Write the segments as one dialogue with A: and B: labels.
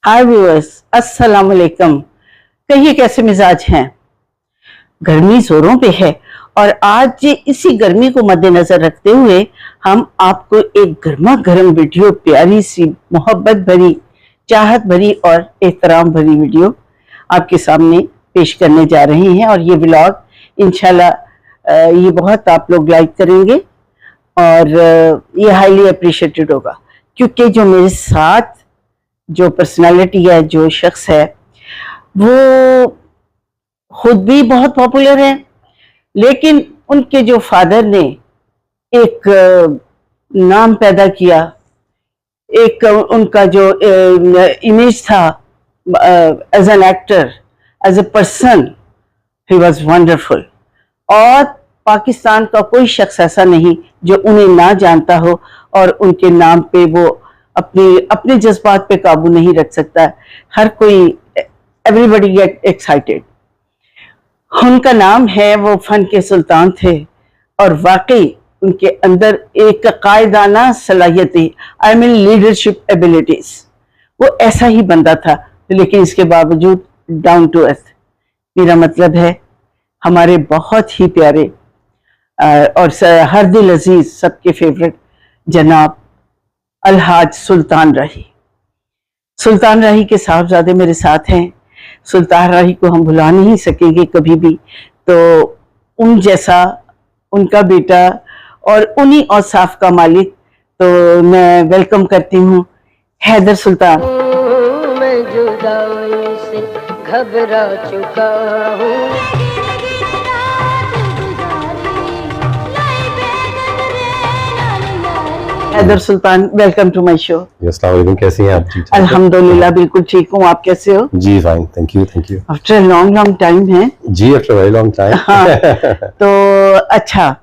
A: हाय viewers, अस्सलाम वालेकुम। कहिए कैसे मिजाज हैं। गर्मी जोरों पे है और आज इसी गर्मी को मद्देनजर रखते हुए हम आपको एक गर्मा गर्म वीडियो, प्यारी सी मोहब्बत भरी, चाहत भरी और एहतराम भरी वीडियो आपके सामने पेश करने जा रहे हैं। और ये व्लॉग इंशाल्लाह ये बहुत आप लोग लाइक करेंगे और ये हाईली अप्रिशिएटेड होगा, क्योंकि जो मेरे साथ जो पर्सनालिटी है, जो शख्स है, वो खुद भी बहुत पॉपुलर है, लेकिन उनके जो फादर ने एक नाम पैदा किया, एक उनका जो इमेज था as an actor, as a person, he was wonderful. और पाकिस्तान का कोई शख्स ऐसा नहीं जो उन्हें ना जानता हो और उनके नाम पे वो अपने जज्बात पे काबू नहीं रख सकता। हर कोई, एवरीबडी गेट एक्साइटेड। उनका नाम है, वो फन के सुल्तान थे और वाकई उनके अंदर एक कायदाना सलाहियतें, आई मीन लीडरशिप एबिलिटीज, वो ऐसा ही बंदा था, लेकिन इसके बावजूद डाउन टू अर्थ। मेरा मतलब है हमारे बहुत ही प्यारे और हर दिल अजीज, सबके फेवरेट जनाब अलहाज सुल्तान राही। सुल्तान राही के साहबजादे मेरे साथ हैं। सुल्तान राही को हम भुला नहीं सकेंगे कभी भी। तो उन जैसा उनका बेटा और उन्हीं औसाफ का मालिक, तो मैं वेलकम करती हूँ हैदर सुल्तान।
B: मैं जुदाई से घबरा चुका हूँ।
A: हैदर सुल्तान, वेलकम टू माय शो।
C: अस्सलाम वालेकुम, कैसी हैं आप?
A: अल्हम्दुलिल्लाह बिल्कुल ठीक हूँ, आप कैसे हो?
C: जी fine, thank you thank you.
A: After long time है
C: जी, आफ्टर वेरी लॉन्ग टाइम।
A: तो अच्छा,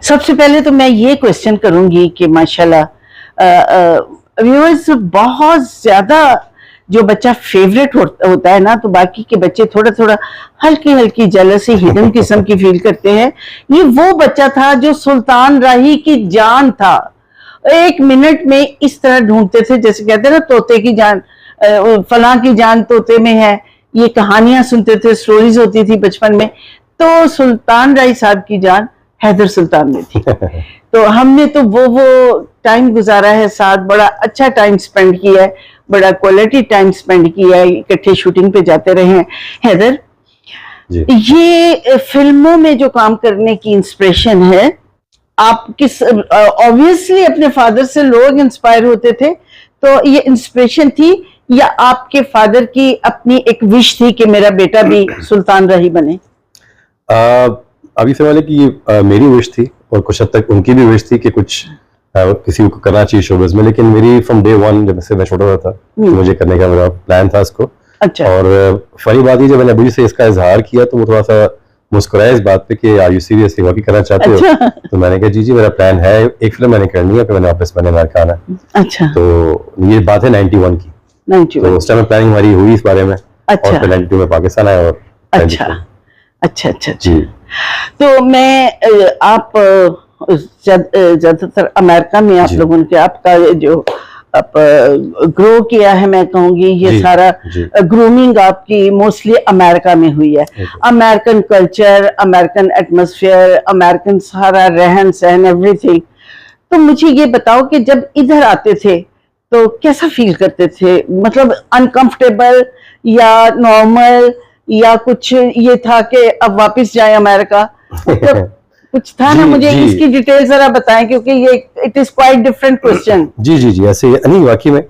A: सबसे पहले तो मैं ये क्वेश्चन करूंगी कि माशाल्लाह व्यूअर्स, बहुत ज्यादा जो बच्चा फेवरेट होता है ना, तो बाकी के बच्चे थोड़ा थोड़ा हल्की हल्की जेलसी, हिडन किस्म की फील करते हैं। ये वो बच्चा था जो सुल्तान राही की जान था। एक मिनट में इस तरह ढूंढते थे, जैसे कहते हैं ना, तोते की जान, फलां की जान तोते में है। ये कहानियां सुनते थे, स्टोरीज होती थी बचपन में। तो सुल्तान राही साहब की जान हैदर सुल्तान में थी। तो हमने तो वो टाइम गुजारा है साथ, बड़ा अच्छा टाइम स्पेंड किया है, बड़ा क्वालिटी टाइम स्पेंड किया है, इकट्ठे शूटिंग पे जाते रहे हैं। हैदर, ये फिल्मों में जो काम करने की इंस्पिरेशन है, आप किस, ऑब्वियसली अपने फादर से लोग इंस्पायर होते थे, तो ये इंस्पिरेशन थी या आपके फादर की अपनी एक विश थी कि मेरा बेटा भी सुल्तान राही बने?
C: अभी से वाले की ये मेरी विश थी और कुछ हद तक उनकी भी विश थी कि कुछ किसी को करना चाहिए शोबिज़ में। लेकिन मेरी फ्रॉम डे वन, जब से मैं छोटा था, तो मुझे करने का मेरा प्लान था इसको। अच्छा। और फनी बात ये, जब मैंने अभी से इसका इजहार किया तो वो थोड़ा सा मुस्कुराया इस बात पे कि आर यू सीरियस, वाकई करना चाहते हो? अच्छा। तो मैंने कहा जी मेरा प्लान है, एक फिल्म मैंने करनी है, फिर मैंने वापस मैंने अमेरिका आना। अच्छा। तो ये बात है 91 की। 91। तो उस टाइम प्लानिंग हमारी हुई इस बारे में। अच्छा। और फिर 92 में पाकिस्तान आया। और अच्छा जी।
A: तो मैं आप ज्यादातर अमेरिका में आप लोगों ने आपका जो आप ग्रो किया है, मैं कहूंगी ये सारा ग्रूमिंग आपकी मोस्टली अमेरिका में हुई है। American culture, American atmosphere, American सारा रहन सहन, एवरीथिंग। तो मुझे ये बताओ कि जब इधर आते थे तो कैसा फील करते थे? मतलब अनकंफर्टेबल या नॉर्मल, या कुछ ये था कि अब वापस जाए अमेरिका? मतलब कुछ था ना, मुझे इसकी डिटेल जरा बताएं, क्योंकि ये it is quite different question.
C: जी ऐसे नहीं, वाकई में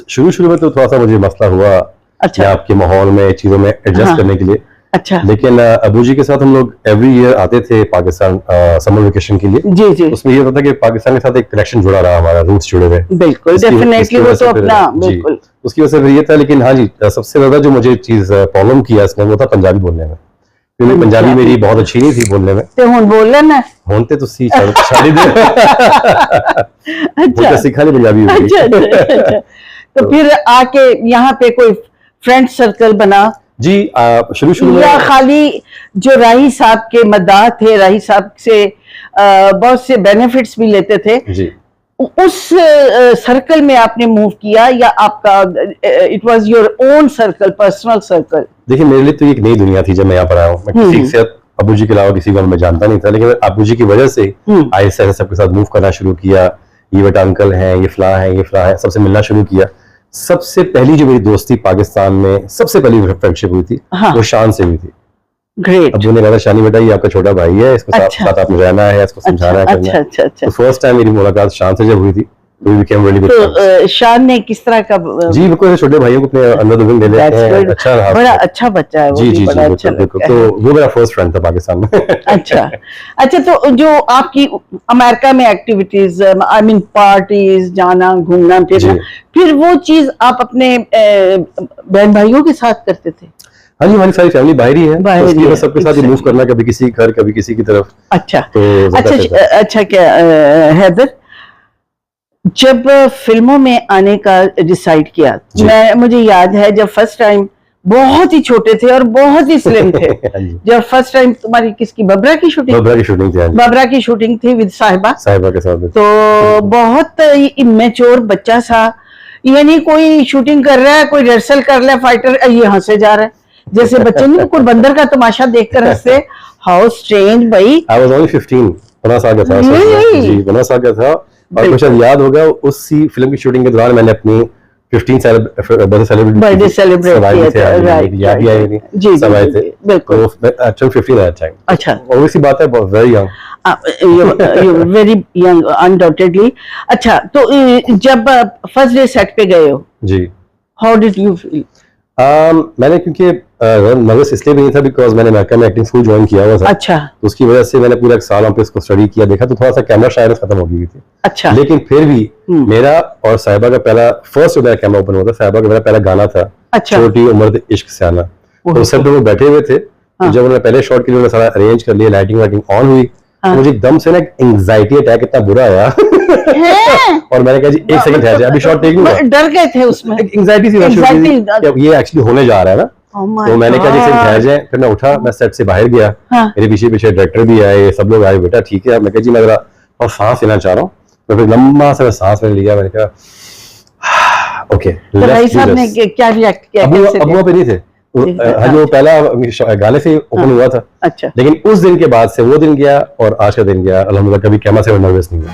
C: शुरू में तो थोड़ा सा मुझे मसला हुआ। अच्छा। आपके माहौल में चीजों में एडजस्ट करने के लिए। अच्छा। लेकिन अबू जी के साथ हम लोग एवरी ईयर आते थे पाकिस्तान समर वेकेशन के लिए। जी। उसमें ये होता था कि पाकिस्तान के साथ एक कनेक्शन जुड़ा रहा, हमारा रूट्स जुड़े हुए। बिल्कुल, डेफिनेटली, वो तो अपना बिल्कुल उसकी वजह से फिर ये था। लेकिन हाँ जी, सबसे ज्यादा जो मुझे चीज प्रॉब्लम किया इसमें, वो था पंजाबी बोलने में, क्योंकि पंजाबी मेरी बहुत अच्छी नहीं थी बोलने में।
A: तो हुन बोल लेना होनते
C: तो सी शादी दे। अच्छा, सिखा ली पंजाबी।
A: अच्छा। तो फिर आके यहाँ पे कोई फ्रेंड सर्कल बना?
C: जी, शुरू में
A: या खाली जो राही साहब के मद्दाह थे, राही साहब से बहुत से बेनिफिट्स भी लेते थे जी। उस सर्कल में आपने मूव किया या आपका it was your own circle, personal circle?
C: देखिए मेरे लिए तो ये एक नई दुनिया थी जब मैं यहाँ पर आया हूँ। मैं किसी से अबू जी के अलावा किसी को मैं जानता नहीं था, लेकिन अबू जी की वजह से आहिस्ता आहिस्ता सबके साथ मूव करना शुरू किया। ये बेटा अंकल हैं, ये फलां है, ये फलां है, सबसे मिलना शुरू किया। सबसे पहली जो मेरी दोस्ती पाकिस्तान में, सबसे पहली फ्रेंडशिप हुई थी, वो शान से हुई थी।
A: ग्रेट।
C: अबू ने कहा शानी बेटा ये आपका छोटा भाई है, इसको
A: अच्छा।
C: साथ आपने रहना है, इसको समझाना है, करना है।
A: अच्छा।
C: तो फर्स्ट टाइम मेरी मुलाकात शान से जब हुई थी, we became really good friends।
A: तो शान ने किस तरह का
C: जी बिल्कुल, छोटे भाइयों को अपने अंदर दुबन ले लेते हैं। अच्छा रहा,
A: बड़ा अच्छा बच्चा है वो,
C: जी जी
A: बड़ा
C: जी
A: अच्छा
C: बिल्कुल।
A: लगता है।
C: तो वो मेरा फर्स्ट फ्रेंड था पाकिस्तान में।
A: अच्छा तो जो आपकी अमेरिका में एक्टिविटीज, आई मीन पार्टीज, जाना घूमना फिरना, फिर वो चीज आप अपने बहन भाइयों के साथ करते थे?
C: हाँ जी, हमारी सारी फैमिली बाहर ही है, तो इसलिए मैं सबके साथ मूव करना, कभी किसी घर कभी किसी की तरफ।
A: अच्छा
C: तो
A: अच्छा क्या हैदर, जब फिल्मों में आने का डिसाइड किया, मुझे याद है जब फर्स्ट टाइम बहुत ही छोटे थे और बहुत ही स्लिम थे। जब फर्स्ट टाइम तुम्हारी किसकी, बबरा की शूटिंग थी, बबरा की शूटिंग थी विद साहिबा के साथ। तो बहुत इमेच्योर बच्चा सा, यानी कोई शूटिंग कर रहा है, कोई रिहर्सल कर रहा है फाइटर, ये हंसे जा रहा है जैसे बच्चे नहीं कोई बंदर का तमाशा देखकर हंसते। हाउ स्ट्रेंज भाई।
C: आई वाज ओनली 15, 15 साल का था। जी 15 साल का था। और मुझे याद होगा उसी फिल्म की शूटिंग के दौरान मैंने अपनी 15 बर्थडे सेलिब्रेट किया था। राइट, याद ही आई नहीं, सब आए थे बिल्कुल। Actually 15 at time. अच्छा, ऑब्वियसली बात है, very young,
A: very young undoubtedly. अच्छा, तो जब फर्स्ट डे सेट पे गए हो जी, हाउ डिड यू फील?
C: मैंने क्योंकि नर्वस इसलिए भी नहीं था बिकॉज मैंने अमेरिका में एक्टिंग स्कूल ज्वाइन किया हुआ था। अच्छा। तो उसकी वजह से मैंने पूरा एक साल वहाँ पे इसको स्टडी किया, देखा तो थोड़ा सा कैमरा शायद खत्म हो गई थी। अच्छा। लेकिन फिर भी मेरा और साहिबा का पहला फर्स्ट मेरा कैमरा ओपन हुआ था, साहिबा का मेरा पहला गाना था। अच्छा। छोटी उम्र इश्क से आना। तो सब लोग बैठे हुए थे, तो जब उन्होंने पहले शॉट के लिए सारा अरेंज कर लिया, लाइटिंग वाइटिंग ऑन हुई, तो मुझे एकदम से ना एंग्जाइटी अटैक इतना बुरा आया और मैंने कहा जी एक सेकंड ठहर जाए, अभी शॉट टेक लूंगा। डर गए थे उसमें, एंग्जाइटी सी ये एक्चुअली होने जा रहा है ना। तो मैंने कहा जी ठहर जाए। फिर मैं उठा, मैं सेट से बाहर गया, मेरे पीछे पीछे डायरेक्टर भी आए, सब लोग आए, बेटा ठीक है। मैं कहा जी मैं जरा और सांस लेना चाह रहा हूँ। तो फिर लंबा सा सांस मैंने लिया, मैंने कहा ओके। भाई साहब ने क्या रिएक्ट किया? अब पे नहीं थे, वो पहला गाने से ओपन हुआ था। अच्छा। लेकिन उस दिन के बाद से वो दिन गया और आज का दिन गया, अल्हम्दुलिल्लाह कभी कैमरा से नर्वस नहीं हुआ।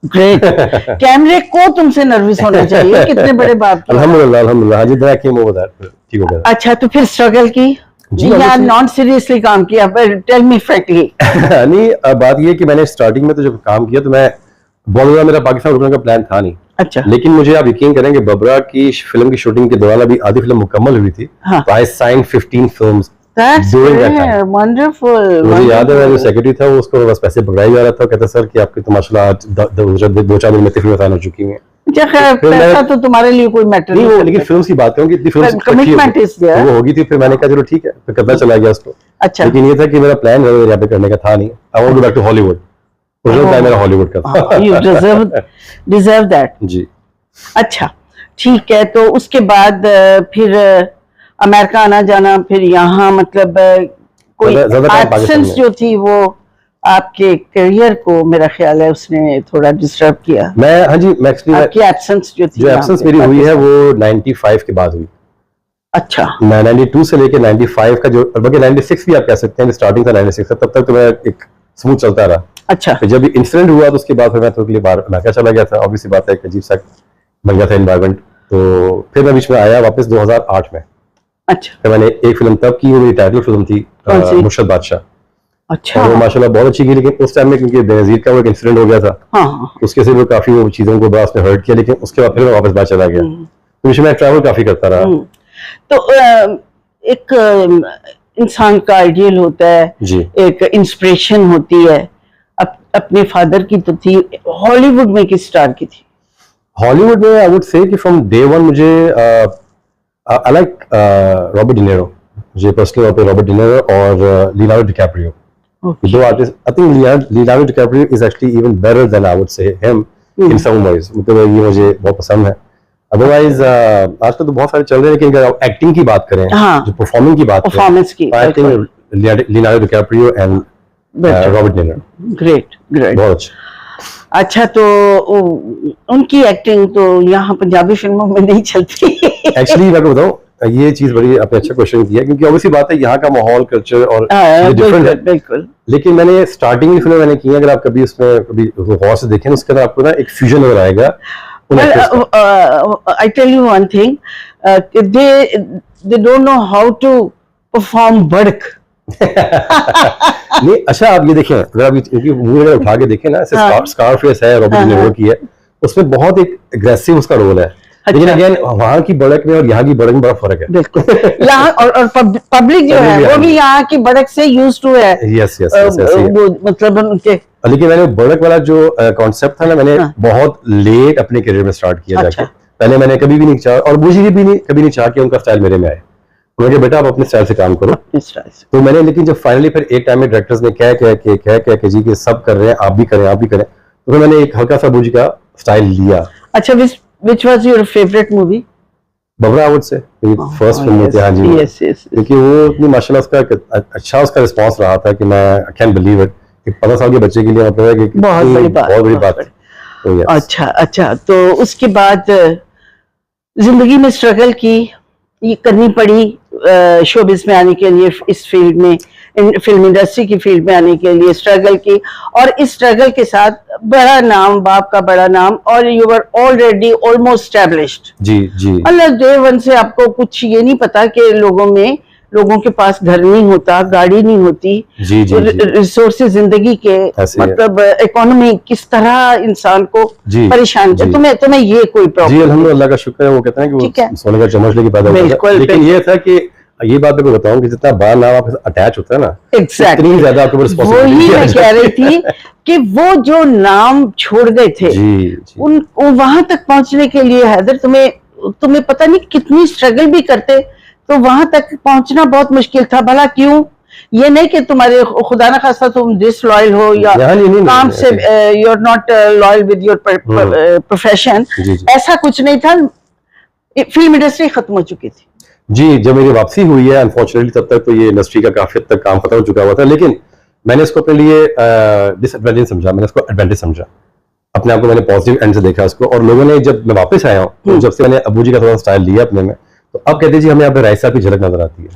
C: ग्रेट। कैमरे को तुमसे नर्वस होना चाहिए, कितने बड़े बात। अल्हम्दुलिल्लाह अल्हम्दुलिल्लाह, हां जी, दैट केम ओवर दैट, ठीक हो गया। अच्छा, तो फिर स्ट्रगल की जी, या नॉन सीरियसली काम किया? Tell me frankly. नहीं, बात ये कि मैंने स्टार्टिंग में तो जब काम किया तो मैं बहुत ज्यादा मेरा पाकिस्तान रुकने का प्लान था नहीं। अच्छा। लेकिन मुझे आप यकीन करेंगे, बबरा की फिल्म की शूटिंग के दौरान अभी आधी फिल्म मुकम्मल हुई थी। तो I sign 15 films during that time। Wonderful। मुझे याद है, जो सेक्रेटरी था वो उसको बस पैसे पकड़ाई जा रहा था, कहता सर कि आपकी तो माशाल्लाह आज 2-4 दिन में फिल्में साइन हो चुकी हैं। पैसा तो तुम्हारे लिए कोई मैटर नहीं, लेकिन फिल्म की बात करूं कि इतनी फिल्म कमिटमेंट वो होगी थी। फिर मैंने कहा चलो ठीक है, फिर करना चला गया उसको। अच्छा। लेकिन ये था कि मेरा प्लान यहाँ पे करने का था नहीं। I want to go back to Hollywood. Original plan मेरा हॉलीवुड का था। यू डिजर्व दैट जी। अच्छा, ठीक है। तो उसके बाद फिर अमेरिका आना जाना, फिर यहाँ मतलब कोई एब्सेंस जो थी वो आपके करियर को मेरा ख्याल है उसने थोड़ा डिस्टर्ब किया। मैं हाँ जी, मैं एक्चुअली आपकी एब्सेंस जो थी, जो एब्सेंस मेरी हुई है वो 95 के बाद हुई। अच्छा। मैं 92 से लेके 95 का जो, बल्कि 96 भी आप कह सकते हैं, स्टार्टिंग था 96 का, तब तक तो मैं एक स्मूथ चलता रहा। अच्छा। फिर जब इंसिडेंट हुआ तो उसके बाद फिर मैं थोड़ी देर बाहर अमेरिका चला गया था। ऑब्वियसली बात है, एक अजीब सा बन गया था एनवायरनमेंट। तो फिर मैं बीच में आया वापस 2008 में। अच्छा। फिर मैंने एक फिल्म तब की, वो मेरी टाइटल फिल्म थी मुर्शद बादशाह। अच्छा। और वो माशाल्लाह बहुत अच्छी की, लेकिन उस टाइम में क्योंकि बेनजीर का वो एक इंसिडेंट हो गया था, हाँ। उसके से वो काफी वो चीजों को बड़ा उसने हर्ट किया, लेकिन उसके बाद फिर मैं वापस बाहर चला गया। तो बीच में मैं ट्रैवल काफी करता रहा। तो एक इंसान का आइडियल होता है जी, एक इंस्पिरेशन होती है। अपने फादर की तो थी, हॉलीवुड में किस स्टार की थी? हॉलीवुड में आई वुड से कि फ्रॉम डे वन मुझे आई लाइक रॉबर्ट डिनेरो। मुझे पर्सनली रॉबर्ट डिनेरो और लियोनार्डो डिकैप्रियो, दो artist. I think Leonardo DiCaprio is actually even better than I would say him in some ways. मतलब ये मुझे बहुत पसंद है। अदरवाइज आजकल तो बहुत सारे चल रहे हैं, लेकिन अगर एक्टिंग की बात करें, हाँ, जो परफॉर्मिंग की बात करें, I think Leonardo DiCaprio and Robert De Niro.
A: Great great.
C: बहुत अच्छा।
A: अच्छा, तो उनकी एक्टिंग तो यहाँ पंजाबी फिल्मों में नहीं चलती।
C: एक्चुअली मैं आपको बताऊं, ये चीज बड़ी आपने अच्छा क्वेश्चन किया, क्योंकि ऑब्वियसली बात है यहाँ का माहौल, कल्चर और डिफरेंट है।
A: बिल्कुल।
C: लेकिन मैंने स्टार्टिंग में फिल्म मैंने की है, अगर आप कभी उसमें कभी गौर से देखें, उसके अंदर आपको ना एक फ्यूजन नजर आएगा।
A: I tell you one thing, they don't know how to perform बड़क।
C: नहीं, अच्छा आप ये देखें, अगर आप इनकी मूवी अगर उठा के देखें ना, ऐसे स्कारफेस है, रॉबर्ट डे निरो की है, उसमें बहुत एक एग्रेसिव उसका रोल है। लेकिन अगेन वहाँ की बड़क में और यहाँ की बड़क में बड़ा फर्क है।
A: बिल्कुल। यहाँ और पब्लिक जो है वो भी यहाँ की बड़क से यूज्ड टू है।
C: यस यस,
A: मतलब उनके।
C: लेकिन मैंने बड़क वाला जो कॉन्सेप्ट था ना, मैंने बहुत लेट अपने करियर में स्टार्ट किया जाके। पहले मैंने कभी भी नहीं चाहा, और मुझे भी नहीं कभी नहीं चाहा कि उनका स्टाइल मेरे में आए। उन्होंने बेटा आप अपने स्टाइल से काम करो। तो मैंने, लेकिन जब फाइनली फिर एक टाइम में डायरेक्टर्स ने कह के जी कि सब कर रहे हैं, आप भी करें, तो फिर मैंने एक हल्का सा अबू जी का स्टाइल लिया।
A: अच्छा, which was your favorite movie?
C: Bollywood से फर्स्ट फिल्म होती है। हाँ जी।
A: Yes yes.
C: क्योंकि वो इतनी माशाल्लाह उसका अच्छा उसका रिस्पांस रहा था कि मैं आई कैन बिलीव इट। एक 15 साल के बच्चे के लिए मतलब है कि
A: बहुत बड़ी बात।
C: तो
A: अच्छा, तो उसके बाद जिंदगी में स्ट्रगल की, ये करनी पड़ी शोबिस में आने के लिए, इस फील्ड में, फिल्म इंडस्ट्री की फील्ड में आने के लिए स्ट्रगल की, और इस स्ट्रगल के साथ बड़ा नाम, बाप का बड़ा नाम, और you were already almost established.
C: जी जी।
A: मतलब डे वन से आपको कुछ ये नहीं पता कि लोगों के पास घर नहीं होता, गाड़ी नहीं होती, रिसोर्सेज जिंदगी के, मतलब इकोनॉमी किस तरह इंसान को परेशान कर। तुम्हें ये कोई प्रॉब्लम?
C: जी अल्हम्दुलिल्लाह, अल्लाह का शुक्र है। वो कहते हैं कि वो सोने का चम्मच लेके पैदा होता है। लेकिन ये था कि ये बात मैं बताऊं कि जितना बार नाम आपके साथ अटैच होता है ना,
A: इतनी
C: ज्यादा आपके ऊपर
A: रिस्पांसिबिलिटी। वही मैं कह रही थी कि वो जो नाम छोड़ गए थे, उन वहां तक पहुंचने के लिए हैदर तुम्हें पता नहीं कितनी स्ट्रगल भी करते, तो वहां तक पहुंचना बहुत मुश्किल था। भला क्यों? ये नहीं कि तुम्हारे खुदा ना खास्ता तुम डिसलॉयल हो या काम से you are not loyal with your profession, ऐसा कुछ नहीं था। फिल्म इंडस्ट्री खत्म हो चुकी थी।
C: जी, जब मेरी वापसी हुई है अनफॉर्चुनेटली, तब तक तो ये इंडस्ट्री का काफी हद तक काम खत्म हो चुका हुआ था। लेकिन मैंने इसको अपने लिए डिसएडवांटेज समझा, मैंने इसको एडवांटेज समझा। अपने आप को मैंने पॉजिटिव एंड से देखा उसको। और लोगों ने, जब मैं वापस आया हूँ, तो जब से मैंने अबू जी का थोड़ा स्टाइल लिया अपने में, तो अब कहते जी हमें यहाँ पे राय साहब की झलक नजर आती है।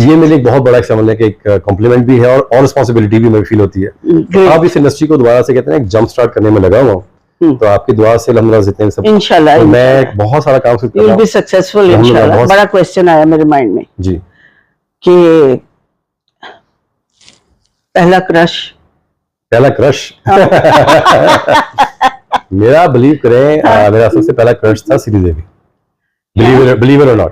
C: ये मेरे लिए एक बहुत बड़ा समझने के एक कॉम्प्लीमेंट भी है और रिस्पॉन्सिबिलिटी भी मेरी फील होती है। आप इस इंडस्ट्री को दोबारा से कहते हैं जंप स्टार्ट करने में लगा हुआ हूँ, तो आपकी दुआ से अल्हम्दुलिल्लाह जितने सब
A: इंशाल्लाह
C: मैं बहुत सारा काम कर रहा हूं,
A: सक्सेसफुल इंशाल्लाह। बड़ा क्वेश्चन आया मेरे माइंड में
C: जी
A: कि पहला क्रश
C: मेरा बिलीव करें, मेरा सबसे पहला क्रश था श्री देवी। Believe it or not.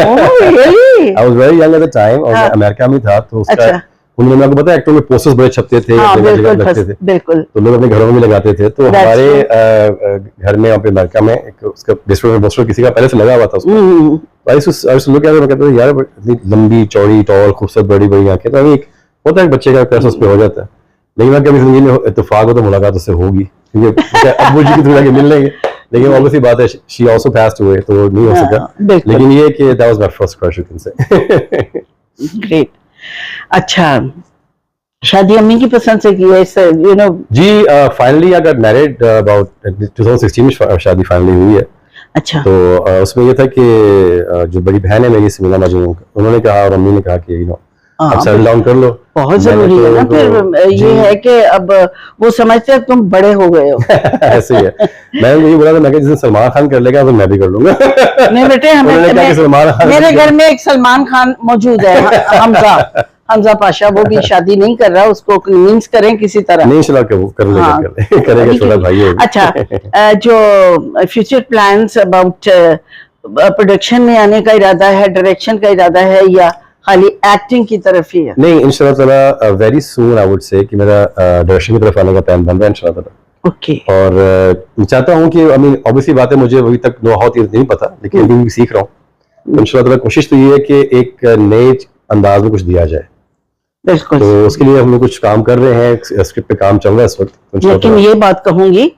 A: Oh, really?
C: I was very young at the time और मैं अमेरिका में था, तो उसका उन्होंने आपको पता है एक्टर में पोस्टर्स बड़े छपते थे,
A: बिल्कुल,
C: तो लोग अपने घरों में लगाते थे। तो हमारे घर में अपने अमेरिका में एक उसका डिस्प्ले पोस्टर किसी का पहले से लगा हुआ था उसका। लोग कहते थे यार इतनी लंबी चौड़ी टॉल खूबसूरत बड़ी बड़ी आंखें, तो अभी होता है बच्चे का क्रश उस पे हो जाता है। लेकिन मैं कभी जिंदगी में इत्तेफाक हो तो मुलाकात उससे होगी, क्योंकि अब्बू जी की थोड़ा के मिल लेंगे। लेकिन ऑब्वियसली बात है शी आल्सो पास्ड अवे, तो नहीं हो सका। लेकिन ये कि that was my first crush you can say.
A: Great. अच्छा, शादी अम्मी की पसंद से की है, यू नो? जी,
C: finally I got married about 2016 में शादी फाइनली हुई है।
A: अच्छा।
C: तो उसमें ये था कि जो बड़ी बहन है मेरी समीना मजनून, उन्होंने कहा और अम्मी ने कहा कि यू नो अब सेटल डाउन कर लो।
A: बहुत जरूरी है ना, फिर ये है कि अब वो समझते हैं तुम बड़े हो गए हो।
C: ऐसे ही है। मैंने यही बोला था, मैं जिसे सलमान खान कर लेगा तो मैं भी कर लूंगा।
A: नहीं बेटे, मेरे घर में एक सलमान खान मौजूद है, हमजा पाशा, वो भी शादी नहीं कर रहा, उसको कन्विंस करें किसी तरह।
C: नहीं चला के वो कर लेगा, करेगा, छोटा भाई है।
A: अच्छा, जो फ्यूचर प्लान्स अबाउट प्रोडक्शन में आने का इरादा है, डायरेक्शन का इरादा है, या खाली एक्टिंग की तरफ ही है?
C: नहीं, इंशाल्लाह ताला वेरी सून आई वुड से कि मेरा डायरेक्शन की तरफ आने का प्लान बन रहा है इंशाल्लाह ताला।
A: ओके।
C: और चाहता हूँ कि आई मीन ऑब्वियसली बात है, मुझे अभी तक नो हाउ नहीं पता, लेकिन अभी सीख रहा हूँ। इंशाल्लाह ताला कोशिश तो ये है कि एक नए अंदाज में कुछ दिया जाए।
A: बिल्कुल।
C: तो उसके लिए हम लोग कुछ काम कर रहे हैं, स्क्रिप्ट पे काम चल रहा है इस वक्त।
A: लेकिन ये बात कहूंगी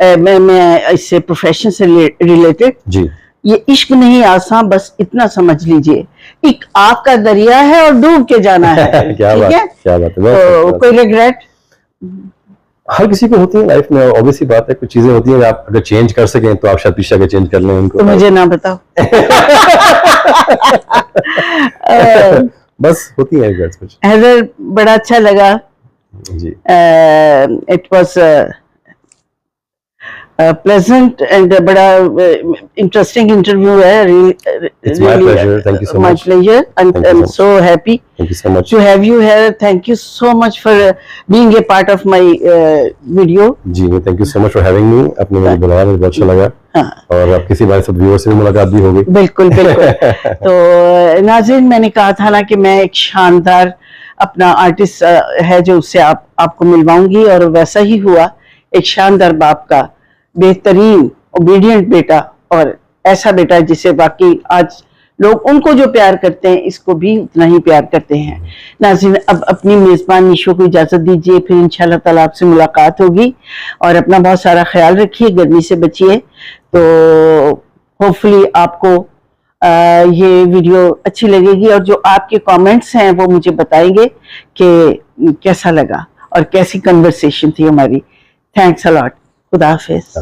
A: मैं इससे प्रोफेशन से रिलेटेड
C: जी
A: ये इश्क नहीं आसान, बस इतना समझ लीजिए, एक आग का दरिया है और डूब के जाना है।
C: क्या
A: ठीक
C: बात,
A: है?
C: क्या बात है।
A: तो कोई रिग्रेट?
C: हर किसी को होती है लाइफ में, ऑब्वियसली बात है, कुछ चीजें होती हैं आप अगर चेंज कर सकें तो आप शायद पीछे आके चेंज कर लें उनको।
A: तो मुझे ना बताओ।
C: बस होती है regrets कुछ।
A: हैदर, बड़ा अच्छा लगा।
C: जी,
A: इट वाज प्लेजेंट एंड बड़ा इंटरेस्टिंग इंटरव्यू है।
C: It's my pleasure. Thank you so
A: My
C: much.
A: pleasure, and
C: Thank you
A: I'm
C: so much.
A: so happy
C: thank you so much.
A: to have you here. Thank you so much for being a part of my video.
C: जी, मैं thank you so much for having me. आपने मुझे बुलाया, मुझे बहुत अच्छा लगा।
A: हाँ,
C: और अब किसी बार सब व्यूअर से भी मुलाकात भी होगी।
A: बिल्कुल बिल्कुल। तो नाज़रीन, मैंने कहा था ना कि मैं एक शानदार अपना आर्टिस्ट है जो उससे आपको मिलवाऊंगी, और वैसा ही हुआ। एक शानदार बाप का बेहतरीन ओबीडियंट बेटा, और ऐसा बेटा जिसे बाकी आज लोग उनको जो प्यार करते हैं इसको भी उतना ही प्यार करते हैं। नाज़रीन, अब अपनी मेज़बान निशो को इजाज़त दीजिए, फिर इंशाल्लाह ताला आपसे मुलाकात होगी। और अपना बहुत सारा ख्याल रखिए, गर्मी से बचिए। तो होपफुली आपको ये वीडियो अच्छी लगेगी, और जो आपके कमेंट्स हैं वो मुझे बताएंगे कि कैसा लगा और कैसी कन्वर्सेशन थी हमारी। Thanks a lot. खुदा हाफिज़।